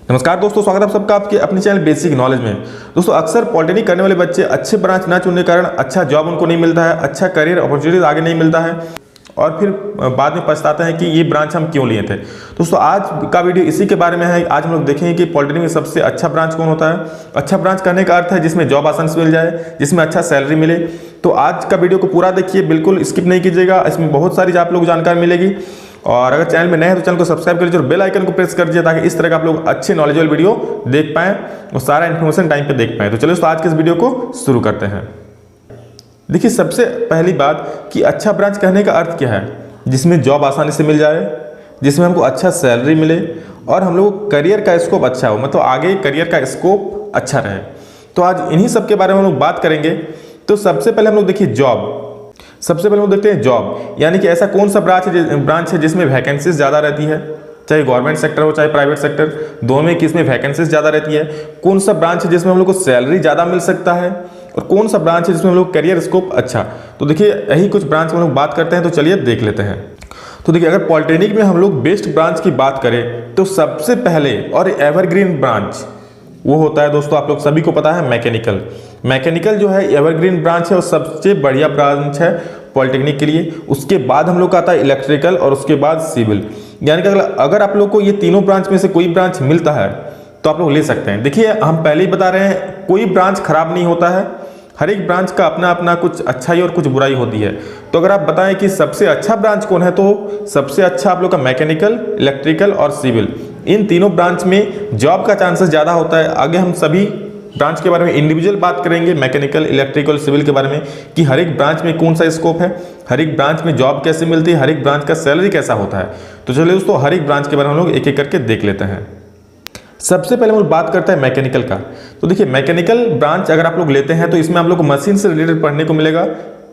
नमस्कार दोस्तों, स्वागत है आप सबका आपके अपने चैनल बेसिक नॉलेज में। दोस्तों, अक्सर पॉलिटेक्निक करने वाले बच्चे अच्छे ब्रांच ना चुनने के कारण अच्छा जॉब उनको नहीं मिलता है, अच्छा करियर अपॉर्चुनिटीज आगे नहीं मिलता है और फिर बाद में पछताते हैं कि ये ब्रांच हम क्यों लिए थे। दोस्तों, आज का वीडियो इसी के बारे में है। आज हम लोग देखेंगे कि पॉलिटेक्निक में सबसे अच्छा ब्रांच कौन होता है। अच्छा ब्रांच करने का अर्थ है जिसमें जॉब आसानी से मिल जाए, जिसमें अच्छा सैलरी मिले। तो आज का वीडियो को पूरा देखिए, बिल्कुल स्किप नहीं कीजिएगा। इसमें बहुत सारी आप लोग जानकारी मिलेगी। और अगर चैनल में नए हैं तो चैनल को सब्सक्राइब कर लीजिए और बेल आइकन को प्रेस कर दीजिए ताकि इस तरह का आप लोग अच्छे नॉलेजेबल वीडियो देख पाएं और सारा इन्फॉर्मेशन टाइम पे देख पाएं। तो चलिए दोस्तों, आज के इस वीडियो को शुरू करते हैं। देखिए, सबसे पहली बात कि अच्छा ब्रांच कहने का अर्थ क्या है, जिसमें जॉब आसानी से मिल जाए, जिसमें हमको अच्छा सैलरी मिले और हम लोग करियर का स्कोप अच्छा हो, मतलब आगे करियर का स्कोप अच्छा रहे। तो आज इन्हीं सब के बारे में हम लोग बात करेंगे। तो सबसे पहले हम लोग देखिए जॉब। सबसे पहले हम देखते हैं जॉब, यानी कि ऐसा कौन सा ब्रांच है जिसमें वैकेंसीज ज़्यादा रहती है, चाहे गवर्नमेंट सेक्टर हो चाहे प्राइवेट सेक्टर, दोनों में किसमें वैकेंसीज ज़्यादा रहती है। कौन सा ब्रांच है जिसमें हम लोग को सैलरी ज़्यादा मिल सकता है और कौन सा ब्रांच है जिसमें हम लोग करियर स्कोप अच्छा। तो देखिए, यही कुछ ब्रांच में हम लोग बात करते हैं। तो चलिए देख लेते हैं। तो देखिए, अगर पॉलिटेक्निक में हम लोग बेस्ट ब्रांच की बात करें तो सबसे पहले और एवरग्रीन ब्रांच वो होता है, दोस्तों आप लोग सभी को पता है, मैकेनिकल। मैकेनिकल जो है एवरग्रीन ब्रांच है और सबसे बढ़िया ब्रांच है पॉलिटेक्निक के लिए। उसके बाद हम लोग का आता है इलेक्ट्रिकल और उसके बाद सिविल। यानी कि अगर आप लोग को ये तीनों ब्रांच में से कोई ब्रांच मिलता है तो आप लोग ले सकते हैं। देखिए, हम पहले ही बता रहे हैं, कोई ब्रांच खराब नहीं होता है। हर एक ब्रांच का अपना अपना कुछ अच्छाई और कुछ बुराई होती है। तो अगर आप बताएं कि सबसे अच्छा ब्रांच कौन है, तो सबसे अच्छा आप लोग का मैकेनिकल, इलेक्ट्रिकल और सिविल। इन तीनों ब्रांच में जॉब का चांसेस ज़्यादा होता है। आगे हम सभी ब्रांच के बारे में इंडिविजुअल बात करेंगे, मैकेनिकल, इलेक्ट्रिकल, सिविल के बारे में, कि हर एक ब्रांच में कौन सा स्कोप है, हर एक ब्रांच में जॉब कैसे मिलती है, हर एक ब्रांच का सैलरी कैसा होता है। तो चलिए दोस्तों, हर एक ब्रांच के बारे में हम लोग एक एक करके देख लेते हैं। सबसे पहले हम लोग बात करते हैं मैकेनिकल का। तो देखिए, मैकेनिकल ब्रांच अगर आप लोग लेते हैं तो इसमें आप लोग को मशीन से रिलेटेड पढ़ने को मिलेगा।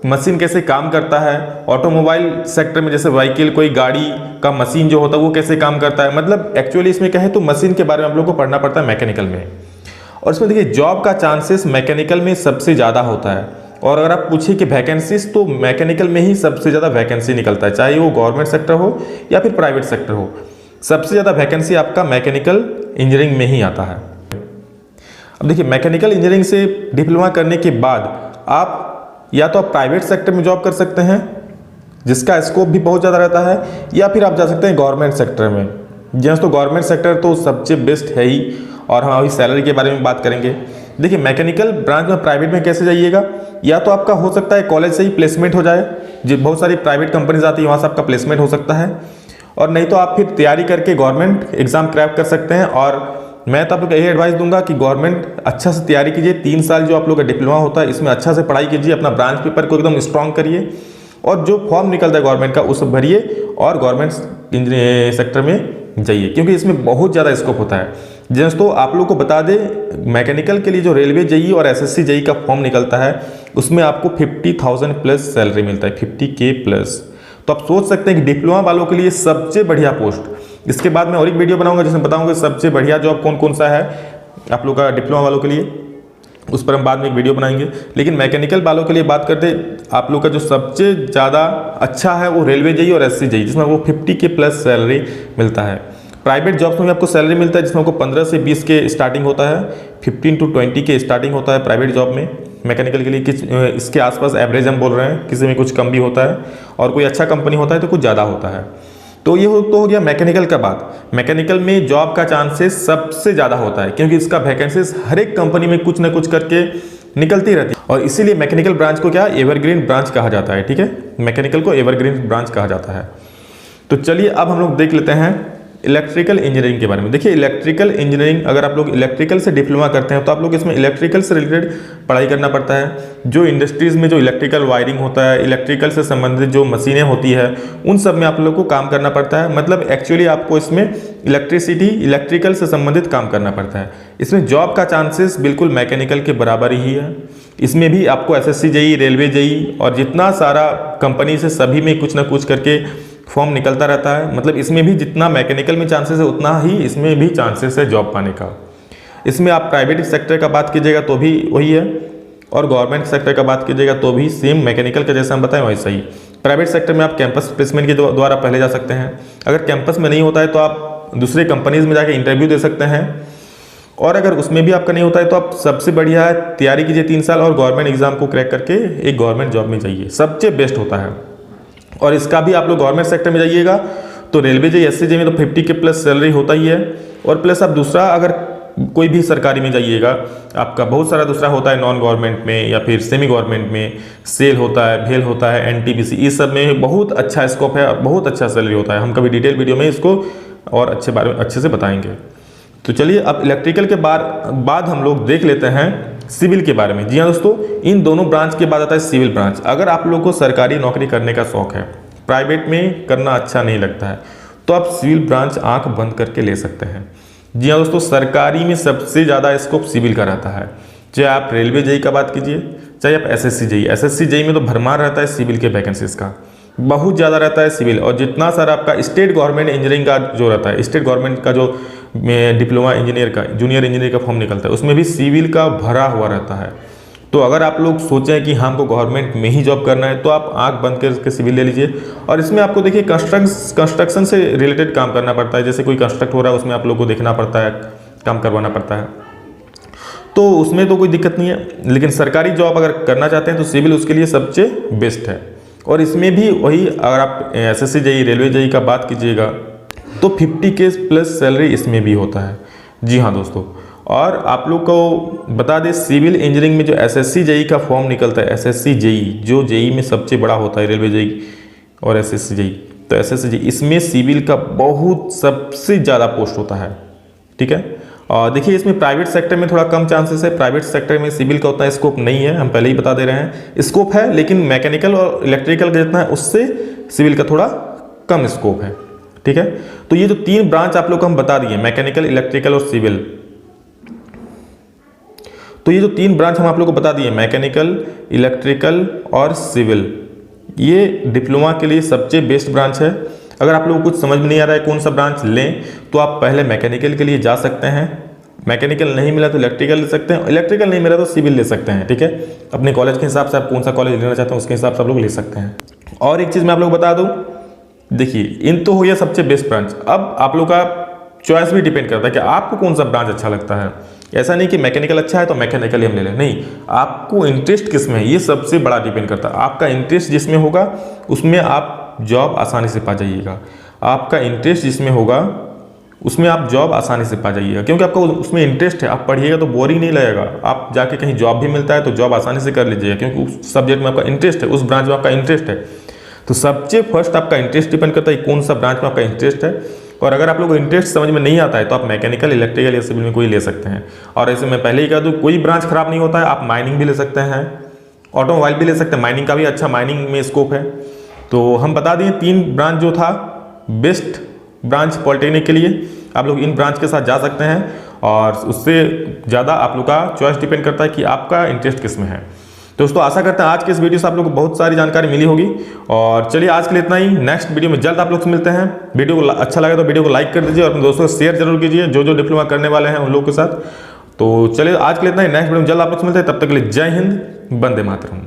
मशीन कैसे काम करता है, ऑटोमोबाइल सेक्टर में जैसे व्हीकल, कोई गाड़ी का मशीन जो होता है वो कैसे काम करता है, मतलब एक्चुअली इसमें कहे तो मशीन के बारे में आप लोग को पढ़ना पड़ता है मैकेनिकल में। और इसमें देखिए, जॉब का चांसेस मैकेनिकल में सबसे ज़्यादा होता है। और अगर आप पूछिए कि वैकेंसीज, तो मैकेनिकल में ही सबसे ज़्यादा वैकेंसी निकलता है, चाहे वो गवर्नमेंट सेक्टर हो या फिर प्राइवेट सेक्टर हो। सबसे ज़्यादा वैकेंसी आपका मैकेनिकल इंजीनियरिंग में ही आता है। अब देखिए, मैकेनिकल इंजीनियरिंग से डिप्लोमा करने के बाद आप या तो आप प्राइवेट सेक्टर में जॉब कर सकते हैं जिसका स्कोप भी बहुत ज़्यादा रहता है, या फिर आप जा सकते हैं गवर्नमेंट सेक्टर में। जैसे तो गवर्नमेंट सेक्टर तो सबसे बेस्ट है ही, और हम अभी सैलरी के बारे में बात करेंगे। देखिए, मैकेनिकल ब्रांच में प्राइवेट में कैसे जाइएगा, या तो आपका हो सकता है कॉलेज से ही प्लेसमेंट हो जाए, जो बहुत सारी प्राइवेट कंपनीज आती है वहाँ से आपका प्लेसमेंट हो सकता है, और नहीं तो आप फिर तैयारी करके गवर्नमेंट एग्जाम क्रैक कर सकते हैं। और मैं तो आप लोग यही एडवाइस दूंगा कि गवर्नमेंट अच्छा से तैयारी कीजिए। 3 साल जो आप लोग का डिप्लोमा होता है इसमें अच्छा से पढ़ाई कीजिए, अपना ब्रांच पेपर को एकदम स्ट्रॉन्ग करिए और जो फॉर्म निकलता है गवर्नमेंट का उस भरिए और गवर्नमेंट सेक्टर में जाइए, क्योंकि इसमें बहुत ज़्यादा स्कोप होता है। जैसे तो आप लोग को बता दें, मैकेनिकल के लिए जो रेलवे जेई और एसएससी जेई का फॉर्म निकलता है उसमें आपको 50,000 प्लस सैलरी मिलता है, 50K प्लस। तो आप सोच सकते हैं कि डिप्लोमा वालों के लिए सबसे बढ़िया पोस्ट। इसके बाद मैं और एक वीडियो बनाऊंगा जिसमें बताऊंगा सबसे बढ़िया जॉब कौन कौन सा है आप लोग का डिप्लोमा वालों के लिए, उस पर हम बाद में एक वीडियो बनाएंगे। लेकिन मैकेनिकल वालों के लिए बात करते, आप लोग का जो सबसे ज़्यादा अच्छा है वो रेलवे जेई और एसएससी जेई, जिसमें वो 50K प्लस सैलरी मिलता है। प्राइवेट जॉब्स में भी आपको सैलरी मिलता है जिसमें आपको 15 से 20 के स्टार्टिंग होता है, 15 to 20 के स्टार्टिंग होता है प्राइवेट जॉब में मैकेनिकल के लिए। इसके आसपास एवरेज हम बोल रहे हैं, किसी में कुछ कम भी होता है और कोई अच्छा कंपनी होता है तो कुछ ज़्यादा होता है। तो ये हो गया मैकेनिकल का बात। मैकेनिकल में जॉब का चांसेस सबसे ज़्यादा होता है क्योंकि इसका वैकेंसीज हर एक कंपनी में कुछ ना कुछ करके निकलती रहती है, और इसीलिए मैकेनिकल ब्रांच को क्या एवरग्रीन ब्रांच कहा जाता है। ठीक है, मैकेनिकल को एवरग्रीन ब्रांच कहा जाता है। तो चलिए अब हम लोग देख लेते हैं इलेक्ट्रिकल इंजीनियरिंग के बारे में। देखिए, इलेक्ट्रिकल इंजीनियरिंग अगर आप लोग इलेक्ट्रिकल से डिप्लोमा करते हैं तो आप लोग इसमें इलेक्ट्रिकल से रिलेटेड पढ़ाई करना पड़ता है। जो इंडस्ट्रीज़ में जो इलेक्ट्रिकल वायरिंग होता है, इलेक्ट्रिकल से संबंधित जो मशीनें होती है, उन सब में आप लोग को काम करना पड़ता है। मतलब एक्चुअली आपको इसमें इलेक्ट्रिकल से संबंधित काम करना पड़ता है। इसमें जॉब का चांसेस बिल्कुल मैकेनिकल के बराबर ही है। इसमें भी आपको एसएससी जेई, रेलवे जेई और जितना सारा कंपनी से सभी में कुछ ना कुछ करके फॉर्म निकलता रहता है। मतलब इसमें भी जितना मैकेनिकल में चांसेस है उतना ही इसमें भी चांसेस है जॉब पाने का। इसमें आप प्राइवेट सेक्टर का बात कीजिएगा तो भी वही है, और गवर्नमेंट सेक्टर का बात कीजिएगा तो भी सेम मैकेनिकल का जैसा हम बताएं वैसा ही। प्राइवेट सेक्टर में आप कैंपस प्लेसमेंट के द्वारा पहले जा सकते हैं। अगर कैंपस में नहीं होता है तो आप आप दूसरे कंपनीज में जाके इंटरव्यू दे सकते हैं, और अगर उसमें भी आपका नहीं होता है तो आप सबसे बढ़िया है तैयारी कीजिए 3 साल और गवर्नमेंट एग्जाम को क्रैक करके एक गवर्नमेंट जॉब में जाइए, सबसे बेस्ट होता है। और इसका भी आप लोग गवर्नमेंट सेक्टर में जाइएगा तो रेलवे जे SC में तो 50 के प्लस सैलरी होता ही है, और प्लस आप दूसरा अगर कोई भी सरकारी में जाइएगा आपका बहुत सारा दूसरा होता है, नॉन गवर्नमेंट में या फिर सेमी गवर्नमेंट में सेल होता है, भेल होता है, NTPC, इस सब में बहुत अच्छा स्कोप है और बहुत अच्छा सैलरी होता है। हम कभी डिटेल वीडियो में इसको और अच्छे से बताएंगे। तो चलिए अब इलेक्ट्रिकल के बाद हम लोग देख लेते हैं सिविल के बारे में। जी हाँ दोस्तों, इन दोनों ब्रांच के बाद आता है सिविल ब्रांच। अगर आप लोगों को सरकारी नौकरी करने का शौक है, प्राइवेट में करना अच्छा नहीं लगता है, तो आप सिविल ब्रांच आंख बंद करके ले सकते हैं। जी हाँ दोस्तों, सरकारी में सबसे ज़्यादा स्कोप सिविल का रहता है। चाहे आप रेलवे JEE का बात कीजिए, चाहे आप SSC JEE में तो भरमार रहता है सिविल के वैकेंसीज का, बहुत ज़्यादा रहता है सिविल। और जितना सारा आपका स्टेट गवर्नमेंट इंजीनियरिंग का जो रहता है, स्टेट गवर्नमेंट का जो डिप्लोमा इंजीनियर का, जूनियर इंजीनियर का फॉर्म निकलता है, उसमें भी सिविल का भरा हुआ रहता है। तो अगर आप लोग सोचें कि हमको गवर्नमेंट में ही जॉब करना है तो आप आंख बंद करके सिविल ले लीजिए। और इसमें आपको देखिए कंस्ट्रक्शन से रिलेटेड काम करना पड़ता है, जैसे कोई कंस्ट्रक्ट हो रहा है उसमें आप लोग को देखना पड़ता है, काम करवाना पड़ता है, तो उसमें तो कोई दिक्कत नहीं है। लेकिन सरकारी जॉब अगर करना चाहते हैं तो सिविल उसके लिए सबसे बेस्ट है। और इसमें भी वही, अगर आप SSC JEE, रेलवे JEE का बात कीजिएगा तो 50 के प्लस सैलरी इसमें भी होता है। जी हाँ दोस्तों, और आप लोग को बता दें सिविल इंजीनियरिंग में जो SSC JEE का फॉर्म निकलता है, SSC JEE जो JEE में सबसे बड़ा होता है, रेलवे JEE और SSC JEE, तो SSC JEE इसमें सिविल का बहुत सबसे ज़्यादा पोस्ट होता है। ठीक है, और देखिए इसमें प्राइवेट सेक्टर में थोड़ा कम चांसेस है, प्राइवेट सेक्टर में सिविल का उतना स्कोप नहीं है, हम पहले ही बता दे रहे हैं। स्कोप है लेकिन मैकेनिकल और इलेक्ट्रिकल का जितना है उससे सिविल का थोड़ा कम स्कोप है। ठीक है, तो ये जो 3 ब्रांच आप लोग को हम बता दिए, मैकेनिकल, इलेक्ट्रिकल और सिविल, तो ये जो 3 ब्रांच हम आप लोग को बता दिए, मैकेनिकल, इलेक्ट्रिकल और सिविल, ये डिप्लोमा के लिए सबसे बेस्ट ब्रांच है। अगर आप लोगों को कुछ समझ में नहीं आ रहा है कौन सा ब्रांच लें, तो आप पहले मैकेनिकल के लिए जा सकते हैं, मैकेनिकल नहीं मिला तो इलेक्ट्रिकल ले सकते हैं, इलेक्ट्रिकल नहीं मिला तो सिविल ले सकते हैं। ठीक है, अपने कॉलेज के हिसाब से आप कौन सा कॉलेज लेना चाहते हैं उसके हिसाब से आप लोग ले सकते हैं। और एक चीज़ मैं आप लोग बता दूँ, देखिए इन तो हो गया सबसे बेस्ट ब्रांच। अब आप लोग का चॉइस भी डिपेंड करता है कि आपको कौन सा ब्रांच अच्छा लगता है। ऐसा नहीं कि मैकेनिकल अच्छा है तो मैकेनिकल ही हम ले लें, नहीं, आपको इंटरेस्ट किस में है ये सबसे बड़ा डिपेंड करता है। आपका इंटरेस्ट जिसमें होगा उसमें आप जॉब आसानी से पा जाइएगा, आपका इंटरेस्ट जिसमें होगा उसमें आप जॉब आसानी से पा जाइएगा, क्योंकि आपका उसमें इंटरेस्ट है। आप पढ़िएगा तो बोरिंग नहीं लगेगा, आप जाके कहीं जॉब भी मिलता है तो जॉब आसानी से कर लीजिएगा, क्योंकि उस सब्जेक्ट में आपका इंटरेस्ट है, उस ब्रांच में आपका इंटरेस्ट है। तो सबसे फर्स्ट आपका इंटरेस्ट डिपेंड करता है कौन सा ब्रांच में आपका इंटरेस्ट है। और अगर आप लोग को इंटरेस्ट समझ में नहीं आता है तो आप मैकेनिकल, इलेक्ट्रिकल या सिविल में कोई ले सकते हैं। और ऐसे मैं पहले ही कह दूँ, कोई ब्रांच खराब नहीं होता है, आप माइनिंग भी ले सकते हैं, ऑटोमोबाइल भी ले सकते हैं, माइनिंग का भी अच्छा माइनिंग में स्कोप है। तो हम बता दिए 3 ब्रांच जो था बेस्ट ब्रांच पॉलिटेक्निक के लिए, आप लोग इन ब्रांच के साथ जा सकते हैं। और उससे ज़्यादा आप लोग का चॉइस डिपेंड करता है कि आपका इंटरेस्ट किस में है। दोस्तों आशा करते हैं आज के इस वीडियो से आप लोग को बहुत सारी जानकारी मिली होगी। और चलिए आज के लिए इतना ही, नेक्स्ट वीडियो में जल्द आप लोग से मिलते हैं। वीडियो को अच्छा लगा तो वीडियो को लाइक कर दीजिए और अपने दोस्तों को शेयर जरूर कीजिए, जो डिप्लोमा करने वाले हैं उन लोगों के साथ। तो चलिए आज के लिए इतना ही, नेक्स्ट वीडियो में जल्द आप लोग से मिलते हैं, तब तक के लिए जय हिंद, वंदे मातरम।